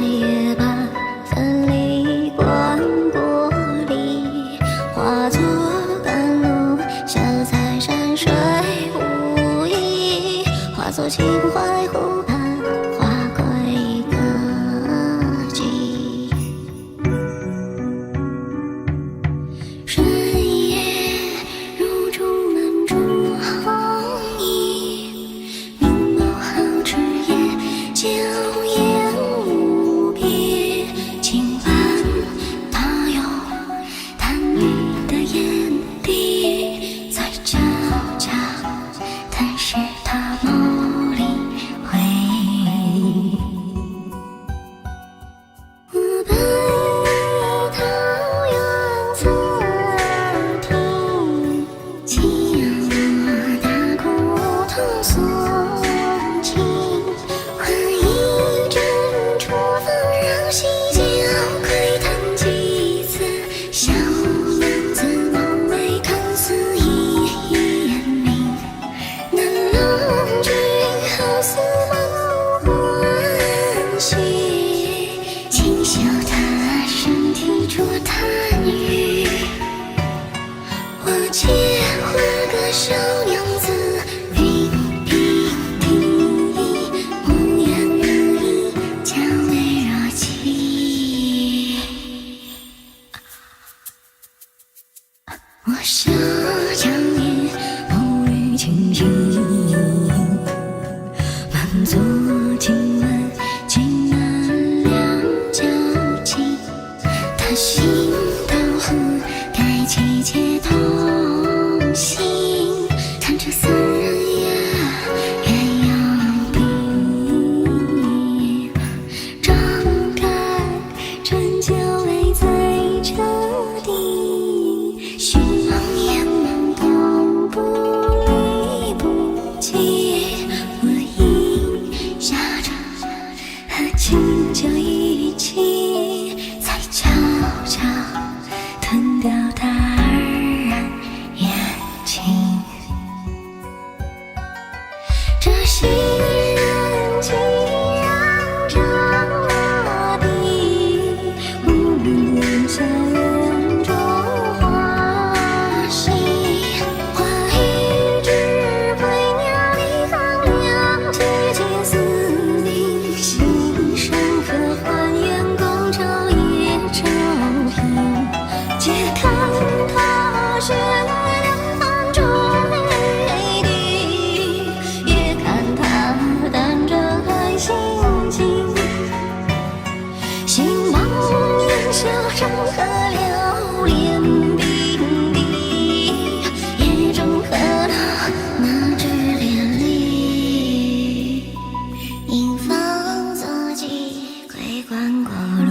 也罢，分离观玻璃，化作甘露，消在山水无意，化作情怀湖畔花归歌妓。深夜入竹门中红衣，明眸皓齿也娇艳无比，轻挽他有弹雨的眼底，在悄悄探视他眸里回忆。我本已桃源自庭，岂有大古铜锁情，换一针初放让细脚窥探几次，小娘子浓眉看似一眼明，难郎君好似梦欢喜，轻嗅他身体着弹雨。我且画个小娘子云鬓低，无言无意，娇媚若泣。我手将你偶遇清晰，满座听闻竟难两交集，他心到河该妻妾同行，弹指三人呀，鸳鸯比，张开针灸未在彻底，寻望眼眸动不离不弃，我饮下着和清酒一起，才悄悄吞掉他黯然眼睛。这行人竟然着了地，无论留下园中花溪，花一枝归鸟离行两曲解思明，心上可还原共朝夜朝平，且看他雪来两旁中泪滴，也看他淡着开心情，心茫烟消山河流连并蒂，也正合了那支连理，因方作妓归观过滤，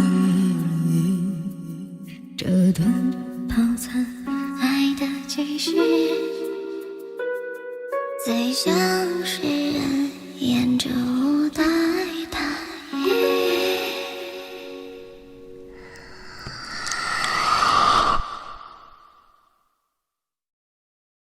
这顿饱餐爱的继续，最像是